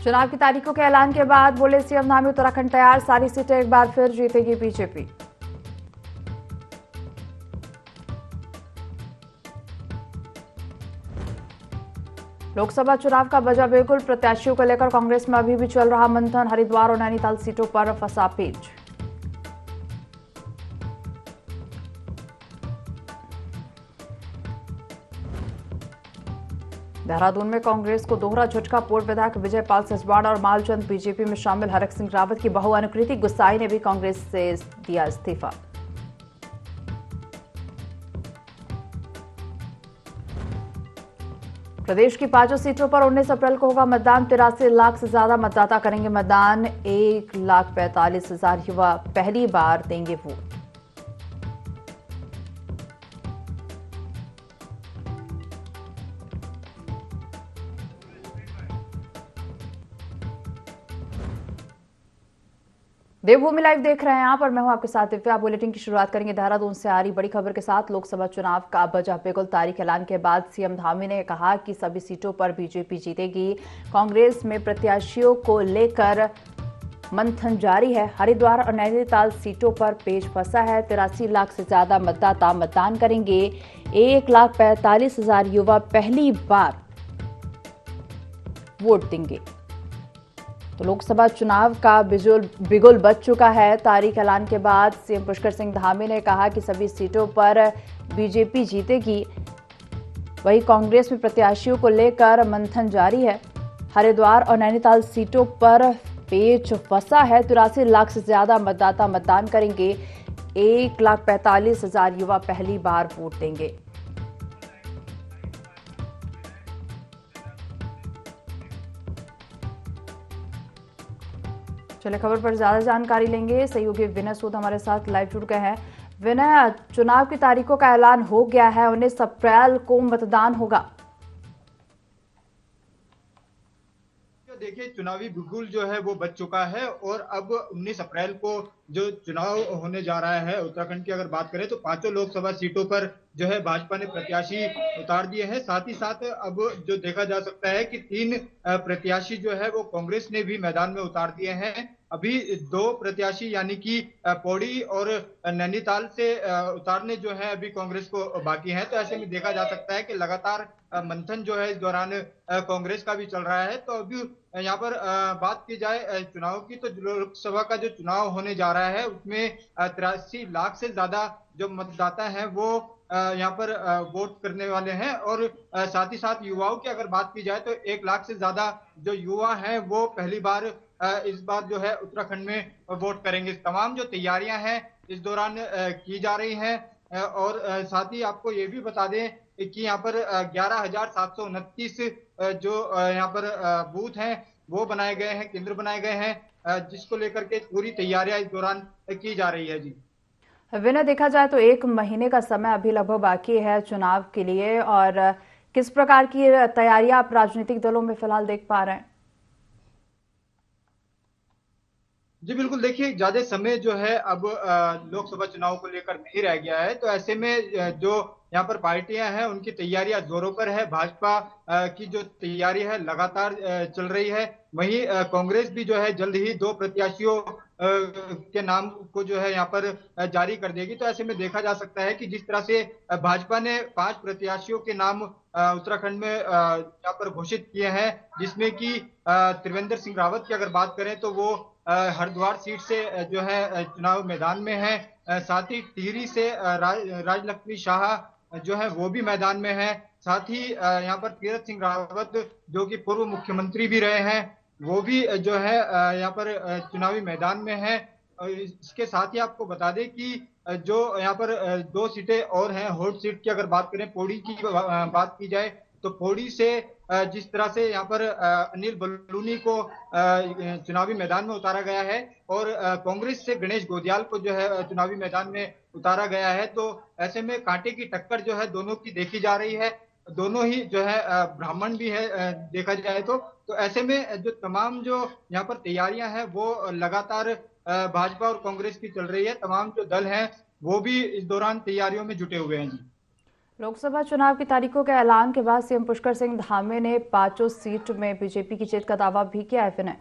चुनाव की तारीखों के ऐलान के बाद बोले सीएम धामी, उत्तराखंड तैयार, सारी सीटें एक बार फिर जीतेगी बीजेपी। लोकसभा चुनाव का बजा बिल्कुल, प्रत्याशियों को लेकर कांग्रेस में अभी भी चल रहा मंथन, हरिद्वार और नैनीताल सीटों पर फंसा पेच। देहरादून में कांग्रेस को दोहरा झटका, पूर्व विधायक विजय पाल सिसवाड़ा और मालचंद बीजेपी में शामिल, हरक सिंह रावत की बहू अनुकृति गुस्साई ने भी कांग्रेस से दिया इस्तीफा। प्रदेश की 5 सीटों पर 19 अप्रैल को होगा मतदान, 83 लाख से ज्यादा मतदाता करेंगे मतदान, 1,45,000 युवा पहली बार देंगे वोट। देवभूमि लाइव देख रहे हैं आप और मैं हूं आपके साथ दिव्या। बुलेटिन की शुरुआत करेंगे देहरादून से आ रही बड़ी खबर के साथ। लोकसभा चुनाव का बजा बिगुल, तारीख ऐलान के बाद सीएम धामी ने कहा कि सभी सीटों पर बीजेपी जीतेगी। कांग्रेस में प्रत्याशियों को लेकर मंथन जारी है, हरिद्वार और नैनीताल सीटों पर पेच फंसा है, 83 लाख से ज्यादा मतदाता मतदान करेंगे, 1,45,000 युवा पहली बार वोट देंगे। तो लोकसभा चुनाव का बिगुल बज चुका है। तारीख ऐलान के बाद सीएम पुष्कर सिंह धामी ने कहा कि सभी सीटों पर बीजेपी जीतेगी। वहीं कांग्रेस में प्रत्याशियों को लेकर मंथन जारी है, हरिद्वार और नैनीताल सीटों पर पेच फंसा है, 83 लाख से ज्यादा मतदाता मतदान करेंगे, 1,45,000 युवा पहली बार वोट देंगे। चले खबर पर ज्यादा जानकारी लेंगे, सहयोगी विनय सूद हमारे साथ लाइव जुड़ गए हैं। विनय, चुनाव की तारीखों का ऐलान हो गया है, 19 अप्रैल को मतदान होगा। देखिए, चुनावी बिगुल जो है वो बच चुका है और अब 19 अप्रैल को जो चुनाव होने जा रहा है उत्तराखंड की अगर बात करें तो 5 लोकसभा सीटों पर जो है भाजपा ने प्रत्याशी उतार दिए हैं। साथ ही साथ अब जो देखा जा सकता है कि 3 प्रत्याशी जो है वो कांग्रेस ने भी मैदान में उतार दिए हैं। अभी 2 प्रत्याशी यानी कि पौड़ी और नैनीताल से उतारने जो है अभी कांग्रेस को बाकी है। तो ऐसे में देखा जा सकता है कि लगातार मंथन जो है इस दौरान कांग्रेस का भी चल रहा है। तो अभी यहाँ पर बात की जाए चुनाव की, तो लोकसभा का जो चुनाव होने जा रहा है उसमें 83 लाख से ज्यादा जो मतदाता हैं वो यहाँ पर वोट करने वाले हैं। और साथ ही साथ युवाओं की अगर बात की जाए तो 1 लाख से ज्यादा जो युवा हैं वो पहली बार इस बार जो है उत्तराखंड में वोट करेंगे। तमाम जो तैयारियां हैं इस दौरान की जा रही हैं। और साथ ही आपको ये भी बता दें कि यहाँ पर 11,729 जो यहाँ पर बूथ हैं वो बनाए गए हैं, केंद्र बनाए गए हैं, जिसको लेकर के पूरी तैयारियां इस दौरान की जा रही है। जी विनय, देखा जाए तो 1 महीने का समय अभी लगभग बाकी है चुनाव के लिए, और किस प्रकार की तैयारियां आप राजनीतिक दलों में फिलहाल देख पा रहे हैं? जी बिल्कुल, देखिए ज्यादा समय जो है अब लोकसभा चुनाव को लेकर नहीं रह गया है। तो ऐसे में जो यहाँ पर पार्टियां हैं उनकी तैयारियां जोरों पर है। भाजपा की जो तैयारी है लगातार चल रही है। वहीं कांग्रेस भी जो है जल्द ही 2 प्रत्याशियों के नाम को जो है यहाँ पर जारी कर देगी। तो ऐसे में देखा जा सकता है कि जिस तरह से भाजपा ने 5 प्रत्याशियों के नाम उत्तराखंड में यहाँ पर घोषित किए हैं, जिसमें कि त्रिवेंद्र सिंह रावत की अगर बात करें तो वो हरिद्वार सीट से जो है चुनाव मैदान में है। साथ ही टिहरी से राजलक्ष्मी शाह जो है वो भी मैदान में है। साथ ही यहाँ पर तीरथ सिंह रावत जो कि पूर्व मुख्यमंत्री भी रहे हैं वो भी जो है यहाँ पर चुनावी मैदान में है। इसके साथ ही आपको बता दें कि जो यहाँ पर 2 सीटें और हैं हॉट सीट की अगर बात करें, पौड़ी की बात की जाए तो पौड़ी से जिस तरह से यहाँ पर अनिल बलूनी को चुनावी मैदान में उतारा गया है और कांग्रेस से गणेश गोदियाल को जो है चुनावी मैदान में उतारा गया है। तो ऐसे में कांटे की टक्कर जो है दोनों की देखी जा रही है। दोनों ही जो है ब्राह्मण भी है देखा जाए तो ऐसे में जो तमाम जो यहाँ पर तैयारियां हैं वो लगातार भाजपा और कांग्रेस की चल रही है। तमाम जो दल हैं वो भी इस दौरान तैयारियों में जुटे हुए हैं। जी लोकसभा चुनाव की तारीखों के ऐलान के बाद सीएम पुष्कर सिंह धामी ने पांचों सीट में बीजेपी की जीत का दावा भी किया है विनय।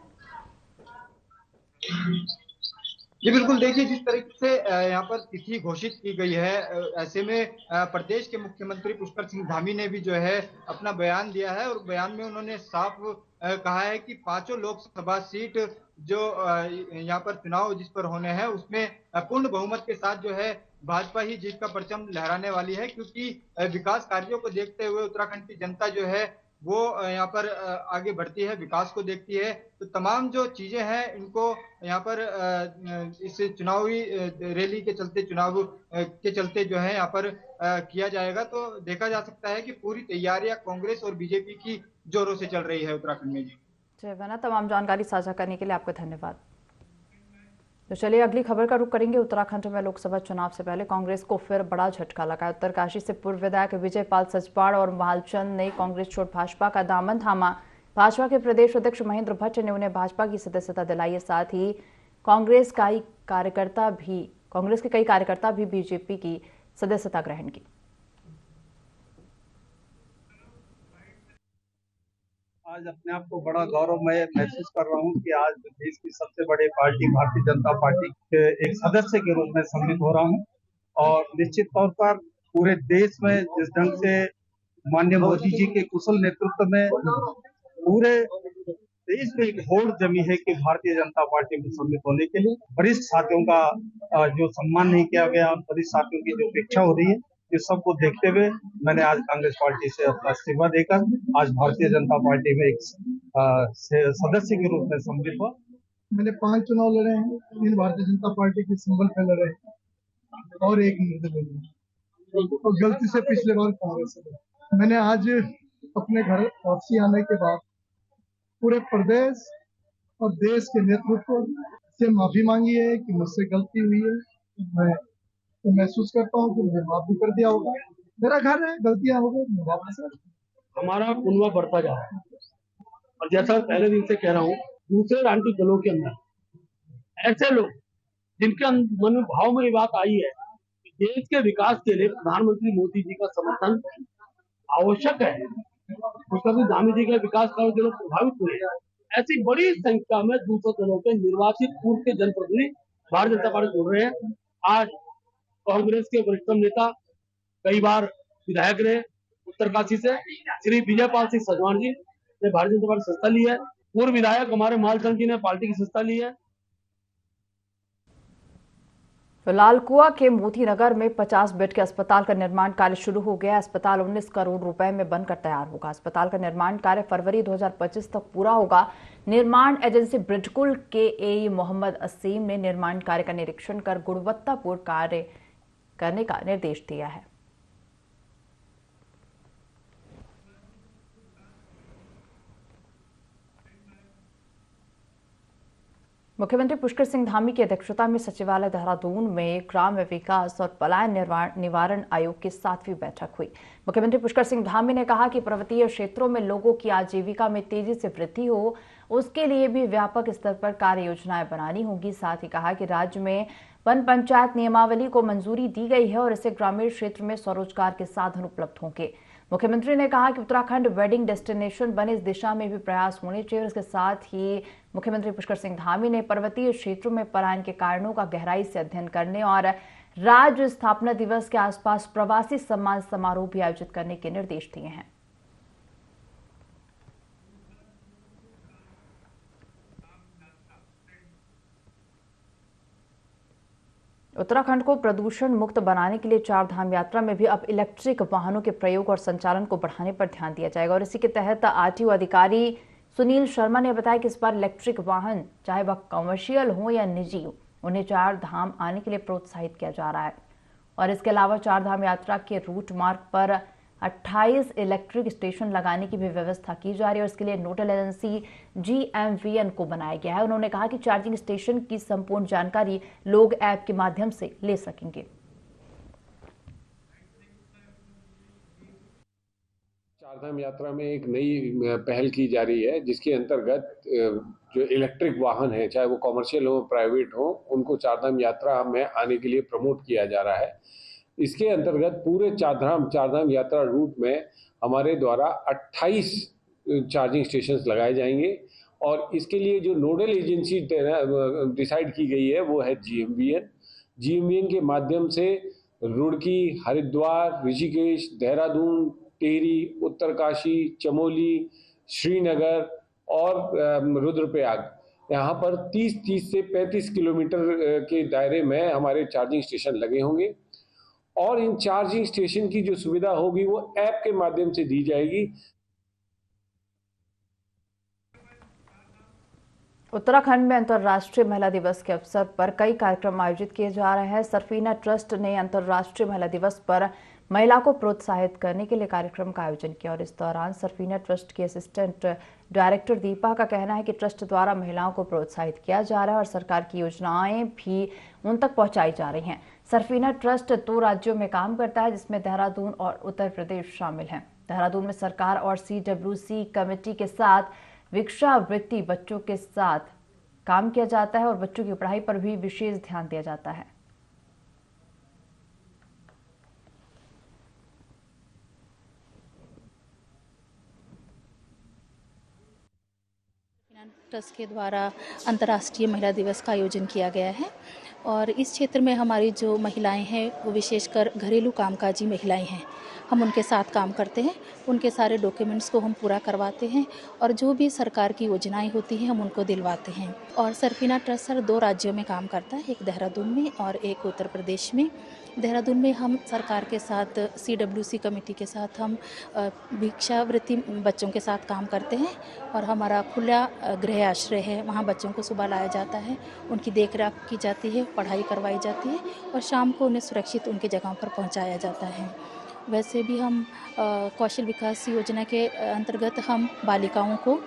जी बिल्कुल, देखिए जिस तरीके से यहाँ पर तिथि घोषित की गई है, ऐसे में प्रदेश के मुख्यमंत्री पुष्कर सिंह धामी ने भी जो है अपना बयान दिया है और बयान में उन्होंने साफ कहा है कि पांचों लोकसभा सीट जो यहाँ पर चुनाव जिस पर होने हैं उसमें पूर्ण बहुमत के साथ जो है भाजपा ही जीत का परचम लहराने वाली है, क्योंकि विकास कार्यों को देखते हुए उत्तराखंड की जनता जो है वो यहाँ पर आगे बढ़ती है, विकास को देखती है। तो तमाम जो चीजें हैं इनको यहाँ पर इस चुनावी रैली के चलते, चुनाव के चलते जो है यहाँ पर किया जाएगा। तो देखा जा सकता है कि पूरी तैयारियां कांग्रेस और बीजेपी की जोरों से चल रही है उत्तराखंड में। जी वना, तमाम जानकारी साझा करने के लिए आपका धन्यवाद। तो चलिए अगली खबर का रुख करेंगे। उत्तराखंड में लोकसभा चुनाव से पहले कांग्रेस को फिर बड़ा झटका लगा। उत्तरकाशी से पूर्व विधायक विजय पाल सचपाड़ और मालचंद ने कांग्रेस छोड़ भाजपा का दामन थामा। भाजपा के प्रदेश अध्यक्ष महेंद्र भट्ट ने उन्हें भाजपा की सदस्यता दिलाई है। साथ ही कांग्रेस के कई कार्यकर्ता भी बीजेपी की सदस्यता ग्रहण की। आज अपने आप को बड़ा गौरवमय महसूस कर रहा हूँ कि आज देश की सबसे बड़ी पार्टी भारतीय जनता पार्टी के एक सदस्य के रूप में सम्मिलित हो रहा हूँ। और निश्चित तौर पर पूरे देश में जिस ढंग से माननीय मोदी जी के कुशल नेतृत्व में पूरे देश में एक होड़ जमी है कि भारतीय जनता पार्टी में सम्मिलित होने के लिए वरिष्ठ साथियों का जो सम्मान नहीं किया गया, वरिष्ठ साथियों की जो अपेक्षा हो रही है, इस सबको देखते हुए मैंने आज कांग्रेस पार्टी से अपना इस्तीफा देकर आज भारतीय जनता पार्टी में एक सदस्य के रूप में सम्मिलित हुआ। मैंने 5 चुनाव लड़े हैं, 3 भारतीय जनता पार्टी के सिंबल पे लड़े और एक निर्दलीय लड़े, और गलती से पिछले बार कांग्रेस से लड़े। मैंने आज अपने घर वापसी आने के बाद पूरे प्रदेश और देश के नेतृत्व से माफी मांगी है कि मुझसे गलती हुई है। मैं तो महसूस करता हूँ कि मुझे माफ भी कर दिया होगा। मेरा घर है, गलतियां हो गई, वापस हमारा कुनबा बढ़ता जा रहा है और जैसा पहले दिन से कह रहा हूँ, दूसरे राजनीतिक दलों के अंदर ऐसे लोग जिनके मन में भाव में बात आई है कि देश के विकास के लिए प्रधानमंत्री मोदी जी का समर्थन आवश्यक है, उसका भी धामी जी के विकास कार्यों के लोग प्रभावित हुए, ऐसी बड़ी संख्या में दूसरे दलों के निर्वाचित पूर्व के जनप्रतिनिधि भारतीय जनता पार्टी जुड़ रहे हैं। आज कांग्रेस के वरिष्ठ नेता, कई बार विधायक रहे उत्तरकाशी से, श्री विजय पाल सिंह सचवाण जी ने भारतीय जनता पार्टी संस्था ली है। पूर्व विधायक हमारे मालचंद जी ने पार्टी की संस्था ली है। लालकुआ के मोती नगर में 50 बेड के अस्पताल का निर्माण कार्य शुरू हो गया। अस्पताल 19 करोड़ रुपए में बनकर तैयार होगा। अस्पताल का निर्माण कार्य फरवरी 2025 तक पूरा होगा। निर्माण एजेंसी ब्रिडकुल के ए मोहम्मद असीम ने निर्माण कार्य का निरीक्षण कर गुणवत्तापूर्ण कार्य करने का निर्देश दिया है। मुख्यमंत्री पुष्कर सिंह धामी की अध्यक्षता में सचिवालय देहरादून में ग्राम्य विकास और पलायन निवारण आयोग की 7वीं बैठक हुई। मुख्यमंत्री पुष्कर सिंह धामी ने कहा कि पर्वतीय क्षेत्रों में लोगों की आजीविका में तेजी से वृद्धि हो, उसके लिए भी व्यापक स्तर पर कार्य योजनाएं बनानी होगी। साथ ही कहा कि राज्य में वन पंचायत नियमावली को मंजूरी दी गई है और इससे ग्रामीण क्षेत्र में स्वरोजगार के साधन उपलब्ध होंगे। मुख्यमंत्री ने कहा कि उत्तराखंड वेडिंग डेस्टिनेशन बने, इस दिशा में भी प्रयास होने चाहिए। इसके साथ ही मुख्यमंत्री पुष्कर सिंह धामी ने पर्वतीय क्षेत्रों में पलायन के कारणों का गहराई से अध्ययन करने और राज्य स्थापना दिवस के आसपास प्रवासी सम्मान समारोह भी आयोजित करने के निर्देश दिए हैं। उत्तराखंड को प्रदूषण मुक्त बनाने के लिए 4 धाम यात्रा में भी अब इलेक्ट्रिक वाहनों के प्रयोग और संचालन को बढ़ाने पर ध्यान दिया जाएगा। और इसी के तहत आरटीओ अधिकारी सुनील शर्मा ने बताया कि इस बार इलेक्ट्रिक वाहन चाहे वह कमर्शियल हो या निजी हो, उन्हें 4 धाम आने के लिए प्रोत्साहित किया जा रहा है। और इसके अलावा 4 धाम यात्रा के रूट मार्ग पर 28 इलेक्ट्रिक स्टेशन लगाने की भी व्यवस्था की जा रही है और इसके लिए नोडल एजेंसी GMVN को बनाया गया है। उन्होंने कहा कि चार्जिंग स्टेशन की संपूर्ण जानकारी लोग ऐप के माध्यम से ले सकेंगे। चारधाम यात्रा में एक नई पहल की जा रही है, जिसके अंतर्गत जो इलेक्ट्रिक वाहन है, चाहे वो कमर्शियल हो प्राइवेट हो, उनको चारधाम यात्रा में आने के लिए प्रमोट किया जा रहा है। इसके अंतर्गत पूरे चारधाम यात्रा रूट में हमारे द्वारा 28 चार्जिंग स्टेशंस लगाए जाएंगे और इसके लिए जो नोडल एजेंसी डिसाइड की गई है वो है जीएमवीएन के माध्यम से रुड़की, हरिद्वार, ऋषिकेश, देहरादून, टिहरी, उत्तरकाशी, चमोली, श्रीनगर और रुद्रप्रयाग, यहाँ पर 30 से 35 किलोमीटर के दायरे में हमारे चार्जिंग स्टेशन लगे होंगे और इन चार्जिंग स्टेशन की जो सुविधा होगी वो ऐप के माध्यम से दी जाएगी। उत्तराखंड में अंतर्राष्ट्रीय महिला दिवस के अवसर पर कई कार्यक्रम आयोजित किए जा रहे हैं। सरफीना ट्रस्ट ने अंतर्राष्ट्रीय महिला दिवस पर महिला को प्रोत्साहित करने के लिए कार्यक्रम का आयोजन किया और इस दौरान सरफीना ट्रस्ट की असिस्टेंट डायरेक्टर दीपा का कहना है कि ट्रस्ट द्वारा महिलाओं को प्रोत्साहित किया जा रहा है और सरकार की योजनाएं भी उन तक पहुंचाई जा रही हैं। सरफीना ट्रस्ट 2 राज्यों में काम करता है जिसमें देहरादून और उत्तर प्रदेश शामिल हैं। देहरादून में सरकार और CWC कमेटी के साथ भिक्षावृत्ति बच्चों के साथ काम किया जाता है और बच्चों की पढ़ाई पर भी विशेष ध्यान दिया जाता है। ट्रस्ट के द्वारा अंतर्राष्ट्रीय महिला दिवस का आयोजन किया गया है और इस क्षेत्र में हमारी जो महिलाएं हैं वो विशेषकर घरेलू कामकाजी महिलाएं हैं। हम उनके साथ काम करते हैं, उनके सारे डॉक्यूमेंट्स को हम पूरा करवाते हैं और जो भी सरकार की योजनाएं होती हैं हम उनको दिलवाते हैं। और सरफीना ट्रस्ट सर 2 राज्यों में काम करता है, एक देहरादून में और एक उत्तर प्रदेश में। देहरादून में हम सरकार के साथ CWC कमेटी के साथ हम भिक्षावृत्ति बच्चों के साथ काम करते हैं और हमारा खुला गृह आश्रय है, वहाँ बच्चों को सुबह लाया जाता है, उनकी देखरेख की जाती है, पढ़ाई करवाई जाती है और शाम को उन्हें सुरक्षित उनके जगहों पर पहुँचाया जाता है। वैसे भी हम कौशल विकास योजना के अंतर्गत हम बालिकाओं को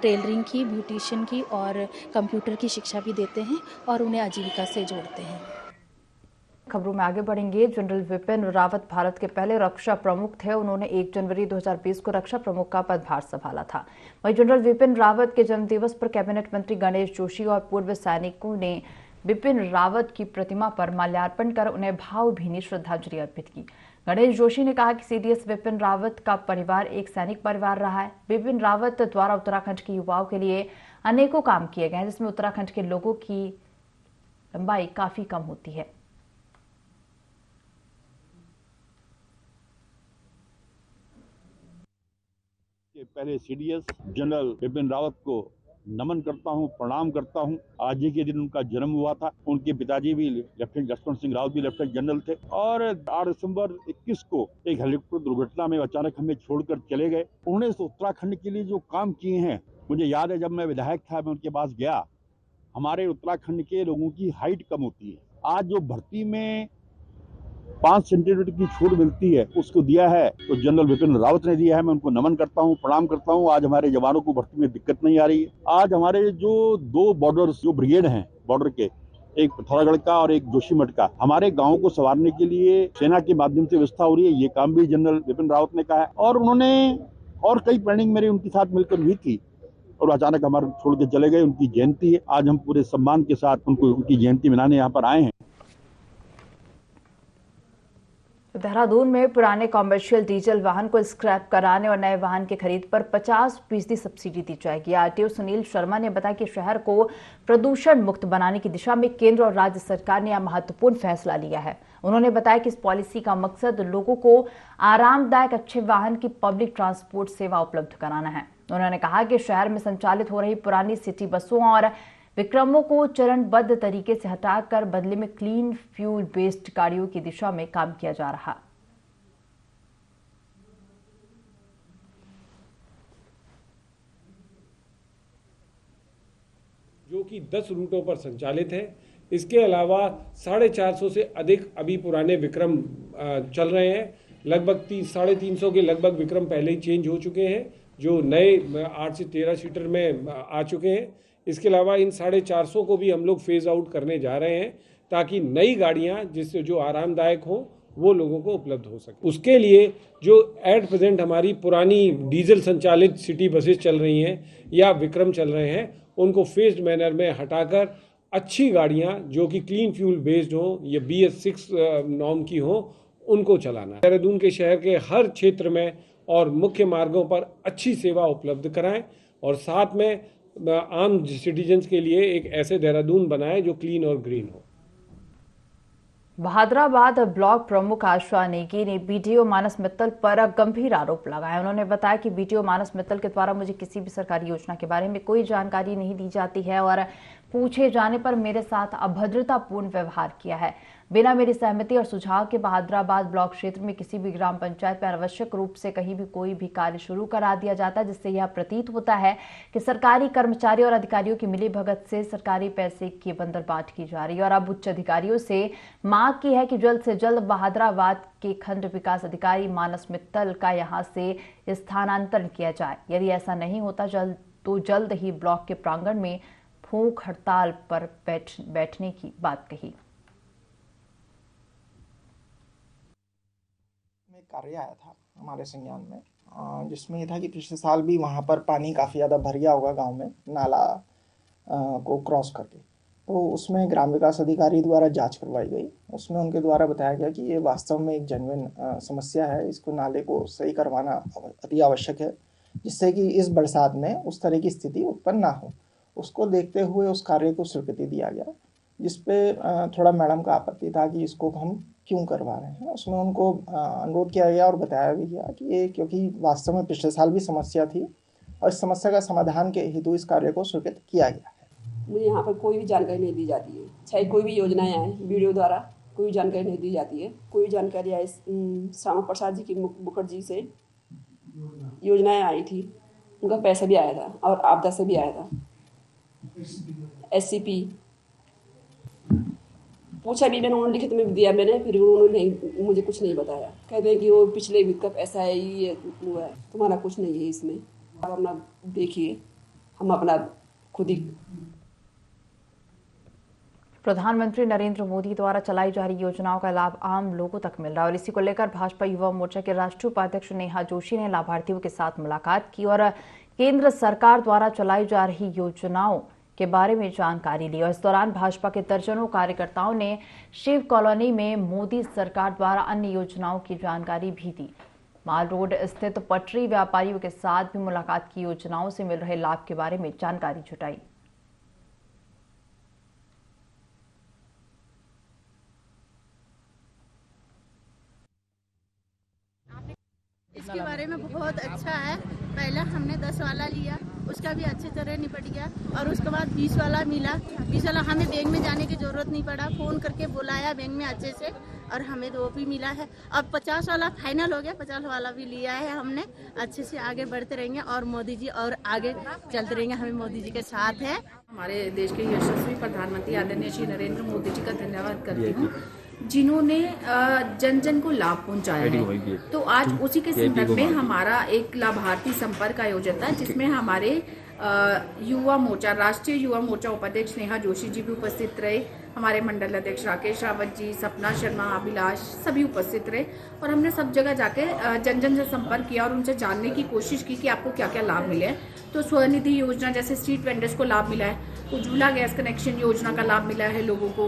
टेलरिंग की, ब्यूटिशियन की और कंप्यूटर की शिक्षा भी देते हैं और उन्हें आजीविका से जोड़ते हैं। खबरों में आगे बढ़ेंगे। जनरल विपिन रावत भारत के पहले रक्षा प्रमुख थे। उन्होंने 1 जनवरी 2020 को रक्षा प्रमुख का पदभार संभाला था। वहीं जनरल विपिन रावत के जन्मदिवस पर कैबिनेट मंत्री गणेश जोशी और पूर्व सैनिकों ने विपिन रावत की प्रतिमा पर माल्यार्पण कर उन्हें भावभीनी श्रद्धांजलि अर्पित की। गणेश जोशी ने कहा कि CDS विपिन रावत का परिवार एक सैनिक परिवार रहा है। विपिन रावत द्वारा उत्तराखंड के युवाओं के लिए अनेकों काम किए गए हैं जिसमें उत्तराखंड के लोगों की लंबाई काफी कम होती है। पहले CDS जनरल विपिन रावत को नमन करता हूं, प्रणाम करता हूं। आज ही के दिन उनका जन्म हुआ था। उनके पिताजी भी लेफ्टिनेंट लक्ष्मण सिंह रावत भी लेफ्टिनेंट जनरल थे और 8 दिसंबर 21 को एक हेलीकॉप्टर दुर्घटना में अचानक हमें छोड़कर चले गए। उन्होंने उत्तराखंड के लिए जो काम किए हैं, मुझे याद है जब मैं विधायक था मैं उनके पास गया। हमारे उत्तराखंड के लोगों की हाइट कम होती है। आज जो भर्ती में 5 सेंटीमीटर की छूट मिलती है उसको दिया है तो जनरल विपिन रावत ने दिया है। मैं उनको नमन करता हूं, प्रणाम करता हूं। आज हमारे जवानों को भर्ती में दिक्कत नहीं आ रही है। आज हमारे जो 2 बॉर्डर्स जो ब्रिगेड हैं बॉर्डर के, एक पिथौरागढ़ का और एक जोशीमठ का, हमारे गाँव को संवारने के लिए सेना के माध्यम से व्यवस्था हो रही है। ये काम भी जनरल विपिन रावत ने कहा है और उन्होंने और कई प्लानिंग मेरी उनके साथ मिलकर हुई थी और अचानक हमारे छोड़ के चले गए। उनकी जयंती है, आज हम पूरे सम्मान के साथ उनको उनकी जयंती मनाने यहाँ पर आए हैं। देहरादून में पुराने कॉमर्शियल डीजल वाहन को स्क्रैप कराने और नए वाहन की खरीद पर 50% सब्सिडी दी जाएगी। RTO सुनील शर्मा ने बताया कि शहर को प्रदूषण मुक्त बनाने की दिशा में केंद्र और राज्य सरकार ने यह महत्वपूर्ण फैसला लिया है। उन्होंने बताया कि इस पॉलिसी का मकसद लोगों को आरामदायक अच्छे वाहन की पब्लिक ट्रांसपोर्ट सेवा उपलब्ध कराना है। उन्होंने कहा कि शहर में संचालित हो रही पुरानी सिटी बसों और विक्रमों को चरणबद्ध तरीके से हटाकर बदले में क्लीन फ्यूल बेस्ड गाड़ियों की दिशा में काम किया जा रहा। जो कि 10 रूटों पर संचालित है। इसके अलावा 450 से अधिक अभी पुराने विक्रम चल रहे हैं। लगभग 350 के लगभग विक्रम पहले ही चेंज हो चुके हैं जो नए 8 से 13 सीटर में आ चुके हैं। इसके अलावा इन 450 को भी हम लोग फेज आउट करने जा रहे हैं ताकि नई गाड़ियां जिससे जो आरामदायक हो वो लोगों को उपलब्ध हो सके। उसके लिए जो एट प्रेजेंट हमारी पुरानी डीजल संचालित सिटी बसेस चल रही हैं या विक्रम चल रहे हैं उनको फेज्ड मैनर में हटाकर अच्छी गाड़ियां जो कि क्लीन फ्यूल बेस्ड हो या BS6 नॉर्म की हो उनको चलाना है। देहरादून के शहर के हर क्षेत्र में और मुख्य मार्गों पर अच्छी सेवा उपलब्ध कराएं और साथ में आम सिटीजन्स के लिए एक ऐसे देहरादून बनाएं जो क्लीन और ग्रीन हो। बहादुराबाद ब्लॉक प्रमुख आशा नेगी ने बीडीओ मानस मित्तल पर गंभीर आरोप लगाए। उन्होंने बताया कि बीडीओ मानस मित्तल के द्वारा मुझे किसी भी सरकारी योजना के बारे में कोई जानकारी नहीं दी जाती है और पूछे जाने पर मेरे साथ अभद्रतापूर्ण व्यवहार किया है। बिना मेरी सहमति और सुझाव के बहादुराबाद ब्लॉक क्षेत्र में किसी भी ग्राम पंचायत में अनावश्यक रूप से कहीं भी कोई भी कार्य शुरू करा दिया जाता है, जिससे यह प्रतीत होता है कि सरकारी कर्मचारी और अधिकारियों की मिलीभगत से सरकारी पैसे की बंदरबाट की जा रही है। और अब उच्च अधिकारियों से मांग की है कि जल्द से जल्द बहादुराबाद के खंड विकास अधिकारी मानस मित्तल का यहां से स्थानांतरण किया जाए। यदि ऐसा नहीं होता तो जल्द ही ब्लॉक के प्रांगण में भूख हड़ताल पर बैठने की बात कही। कार्य आया था हमारे संज्ञान में, जिसमें यह था कि पिछले साल भी वहाँ पर पानी काफ़ी ज़्यादा भर गया होगा गांव में, नाला को क्रॉस करके। तो उसमें ग्राम विकास अधिकारी द्वारा जांच करवाई गई। उसमें उनके द्वारा बताया गया कि ये वास्तव में एक जेन्युइन समस्या है, इसको नाले को सही करवाना अति आवश्यक है, जिससे कि इस बरसात में उस तरह की स्थिति उत्पन्न ना हो। उसको देखते हुए उस कार्य को स्वीकृति दिया गया, जिसपे थोड़ा मैडम का आपत्ति था कि इसको हम क्यों करवा रहे हैं। उसमें उनको अनुरोध किया गया और बताया भी गया कि ये क्योंकि वास्तव में पिछले साल भी समस्या थी और इस समस्या का समाधान के हेतु इस कार्य को स्वीकृत किया गया है। मुझे यहाँ पर कोई भी जानकारी नहीं दी जाती है, चाहे कोई भी योजनाएं आए वीडियो द्वारा कोई जानकारी नहीं दी जाती है। कोई जानकारी आई श्यामा प्रसाद जी की मुखर्जी से योजनाएं आई थी, उनका पैसा भी आया था और आपदा से भी आया था। SCP पूछा भी मैंने, उन्होंने लिखित में दिया मैंने, फिर उन्होंने मुझे कुछ नहीं बताया। कहते हैं कि वो पिछले वित्त का पैसा है, ये हुआ है, तुम्हारा कुछ नहीं है इसमें, आप अपना देखिए, हम अपना खुद ही। प्रधानमंत्री नरेंद्र मोदी द्वारा चलाई जा रही योजनाओं का लाभ आम लोगों तक मिल रहा है और इसी को लेकर भाजपा युवा मोर्चा के राष्ट्रीय उपाध्यक्ष नेहा जोशी ने लाभार्थियों के साथ मुलाकात की और केंद्र सरकार द्वारा चलाई जा रही योजनाओं के बारे में जानकारी ली। और इस दौरान भाजपा के दर्जनों कार्यकर्ताओं ने शिव कॉलोनी में मोदी सरकार द्वारा अन्य योजनाओं की जानकारी भी दी। माल रोड स्थित पटरी व्यापारियों के साथ भी मुलाकात की, योजनाओं से मिल रहे लाभ के बारे में जानकारी जुटाई। इसके बारे में बहुत अच्छा है। पहले हमने 10 वाला लिया, उसका भी अच्छी तरह निपट गया और उसके बाद 20 वाला मिला। 20 वाला हमें बैंक में जाने की जरूरत नहीं पड़ा, फोन करके बुलाया बैंक में अच्छे से और हमें वो भी मिला है। अब 50 वाला फाइनल हो गया, 50 वाला भी लिया है हमने। अच्छे से आगे बढ़ते रहेंगे और मोदी जी और आगे चलते रहेंगे, हमें मोदी जी के साथ है। हमारे देश के यशस्वी प्रधानमंत्री आदरणीय श्री नरेंद्र मोदी जी का धन्यवाद करती हूँ, जिन्होंने जन जन को लाभ पहुंचाया है। तो आज उसी के संदर्भ में हमारा एक लाभार्थी संपर्क आयोजन था, जिसमें हमारे युवा मोर्चा, राष्ट्रीय युवा मोर्चा उपाध्यक्ष नेहा जोशी जी भी उपस्थित रहे, हमारे मंडल अध्यक्ष राकेश रावत जी, सपना शर्मा, अभिलाष सभी उपस्थित रहे और हमने सब जगह जाके जन जन से संपर्क किया और उनसे जानने की कोशिश की कि आपको क्या क्या लाभ मिले हैं। तो स्वनिधि योजना जैसे स्ट्रीट वेंडर्स को लाभ मिला है, उज्ज्वला गैस कनेक्शन योजना का लाभ मिला है लोगों को।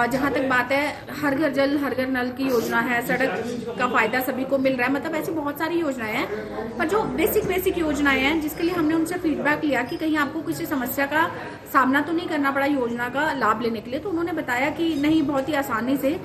जहाँ तक बात है हर घर जल हर घर नल की योजना है, सड़क का फायदा सभी को मिल रहा है। मतलब ऐसी बहुत सारी योजनाएं हैं, पर जो बेसिक योजनाएं हैं जिसके लिए हमने उनसे फीडबैक लिया कि कहीं आपको किसी समस्या का सामना तो नहीं करना पड़ा योजना का लाभ लेने के लिए। तो उन्होंने बताया कि नहीं, बहुत ही आसानी से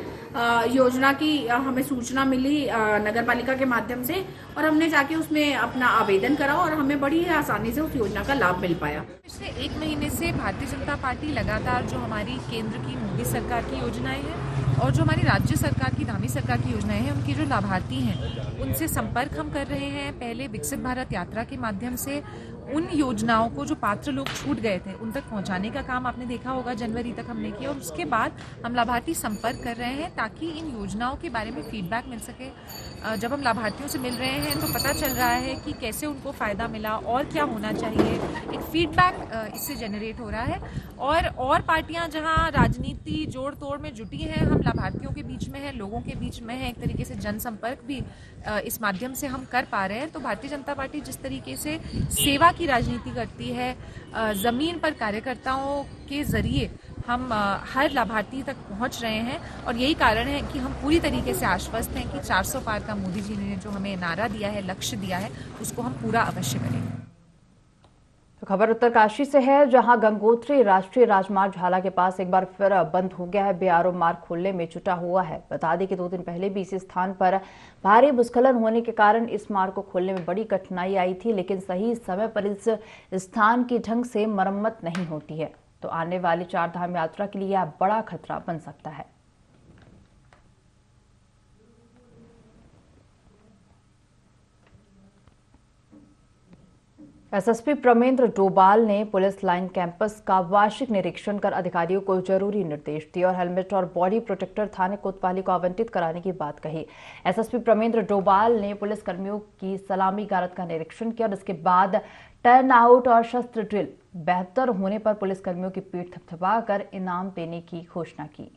योजना की हमें सूचना मिली नगर पालिका के माध्यम से और हमने जाके उसमें अपना आवेदन करा और हमें बड़ी आसानी से उस योजना का लाभ मिल पाया। पिछले 1 महीने से भारतीय जनता पार्टी लगातार जो हमारी केंद्र की मोदी सरकार की योजनाएं हैं और जो हमारी राज्य सरकार की धामी सरकार की योजनाएं हैं, उनकी जो लाभार्थी हैं उनसे संपर्क हम कर रहे हैं। पहले विकसित भारत यात्रा के माध्यम से उन योजनाओं को जो पात्र लोग छूट गए थे उन तक पहुंचाने का काम आपने देखा होगा, जनवरी तक हमने किया और उसके बाद हम लाभार्थी संपर्क कर रहे हैं ताकि इन योजनाओं के बारे में फीडबैक मिल सके। जब हम लाभार्थियों से मिल रहे हैं तो पता चल रहा है कि कैसे उनको फ़ायदा मिला और क्या होना चाहिए, एक फीडबैक इससे जनरेट हो रहा है। और पार्टियां जहां राजनीति जोड़ तोड़ में जुटी हैं, हम लाभार्थियों के बीच में हैं, लोगों के बीच में हैं, एक तरीके से जनसंपर्क भी इस माध्यम से हम कर पा रहे हैं। तो भारतीय जनता पार्टी जिस तरीके से सेवा की राजनीति करती है, ज़मीन पर कार्यकर्ताओं के जरिए हम हर लाभार्थी तक पहुंच रहे हैं और यही कारण है कि हम पूरी तरीके से आश्वस्त हैं कि 400 पार का मोदी जी ने जो हमें नारा दिया है, लक्ष्य दिया है, उसको हम पूरा अवश्य करेंगे। तो खबर उत्तरकाशी से है, जहां गंगोत्री राष्ट्रीय राजमार्ग झाला के पास एक बार फिर बंद हो गया है। बीआरओ मार्ग खोलने में जुटा हुआ है। बता दें कि 2 दिन पहले भी इसी स्थान पर भारी भूस्खलन होने के कारण इस मार्ग को खोलने में बड़ी कठिनाई आई थी, लेकिन सही समय पर इस स्थान की ढंग से मरम्मत नहीं होती है तो आने वाली 4 धाम यात्रा के लिए यह बड़ा खतरा बन सकता है। एसएसपी प्रमेंद्र डोभाल ने पुलिस लाइन कैंपस का वार्षिक निरीक्षण कर अधिकारियों को जरूरी निर्देश दिए और हेलमेट और बॉडी प्रोटेक्टर थाने कोतवाली को आवंटित कराने की बात कही। एसएसपी प्रमेंद्र डोभाल ने पुलिस कर्मियों की सलामी गारद का निरीक्षण किया और इसके बाद टर्न आउट और शस्त्र ड्रिल बेहतर होने पर पुलिस कर्मियों की पीठ थपथपाकर इनाम देने की घोषणा की।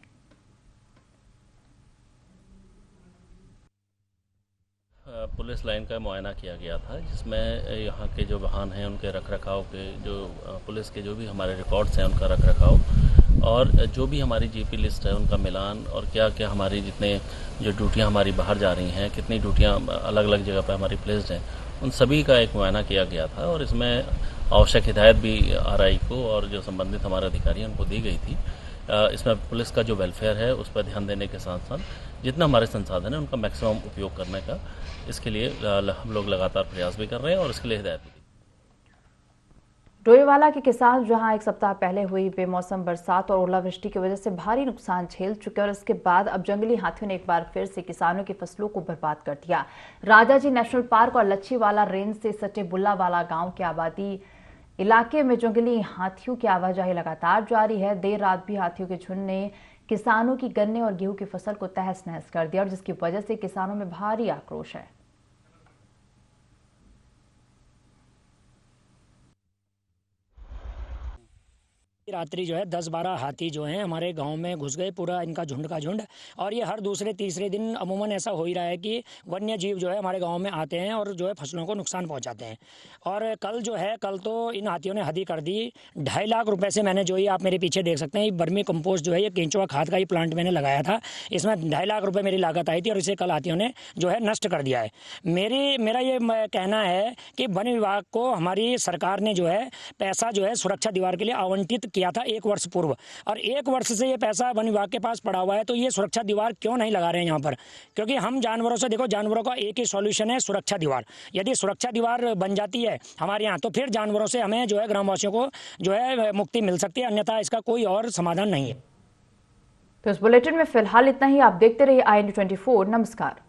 पुलिस लाइन का मुआयना किया गया था, जिसमें यहाँ के जो वाहन हैं उनके रखरखाव के, जो पुलिस के जो भी हमारे रिकॉर्ड्स हैं उनका रखरखाव और जो भी हमारी जीपी लिस्ट है उनका मिलान और क्या क्या हमारी जितने जो ड्यूटियाँ हमारी बाहर जा रही हैं, कितनी ड्यूटियाँ अलग अलग जगह पर हमारी प्लेस्ड हैं, उन सभी का एक मुआयना किया गया था और इसमें आवश्यक हिदायत भी आरआई को और जो संबंधित हमारे अधिकारी हैं उनको दी गई थी। इसमें पुलिस का जो वेलफेयर है उस पर ध्यान देने के साथ साथ जितना हमारे संसाधन है उनका मैक्सिमम उपयोग करने का, इसके लिए हम लोग लगातार प्रयास भी कर रहे हैं और इसके लिए हिदायत भी। डोईवाला के किसान जहां एक सप्ताह पहले हुई बेमौसम बरसात और ओलावृष्टि की वजह से भारी नुकसान झेल चुके और इसके बाद अब जंगली हाथियों ने एक बार फिर से किसानों की फसलों को बर्बाद कर दिया। राजाजी नेशनल पार्क और लच्छीवाला रेंज से सटे बुल्लावाला गांव के आबादी इलाके में जंगली हाथियों की आवाजाही लगातार जारी है। देर रात भी हाथियों के झुंड ने किसानों की गन्ने और गेहूं की फसल को तहस नहस कर दिया और जिसकी वजह से किसानों में भारी आक्रोश है। रात्रि जो है 10-12 हाथी जो हैं हमारे गांव में घुस गए, पूरा इनका झुंड का झुंड। और ये हर दूसरे तीसरे दिन अमूमन ऐसा हो ही रहा है कि वन्य जीव जो है हमारे गांव में आते हैं और जो है फसलों को नुकसान पहुंचाते हैं। और कल तो इन हाथियों ने हद ही कर दी। 2.5 लाख रुपए से मैंने जो ये आप मेरे पीछे देख सकते हैं, बर्मी कंपोस्ट जो है ये केंचुआ खाद का ही प्लांट मैंने लगाया था, इसमें 2.5 लाख रुपये मेरी लागत आई थी और इसे कल हाथियों ने जो है नष्ट कर दिया है। मेरा ये कहना है कि वन विभाग को हमारी सरकार ने जो है पैसा जो है सुरक्षा दीवार के लिए आवंटित किया था 1 वर्ष पूर्व, और 1 वर्ष से ये पैसा वन विभाग के पास पड़ा हुआ है, तो ये सुरक्षा दीवार क्यों नहीं लगा रहे हैं यहाँ पर? क्योंकि हम जानवरों से, देखो जानवरों का एक ही सॉल्यूशन है सुरक्षा दीवार। यदि सुरक्षा दीवार बन जाती है हमारे यहाँ तो फिर जानवरों से हमें जो है ग्रामवासियों को जो है मुक्ति मिल सकती है, अन्यथा इसका कोई और समाधान नहीं है। तो इस बुलेटिन में फिलहाल इतना ही। आप देखते रहिए IND24। नमस्कार।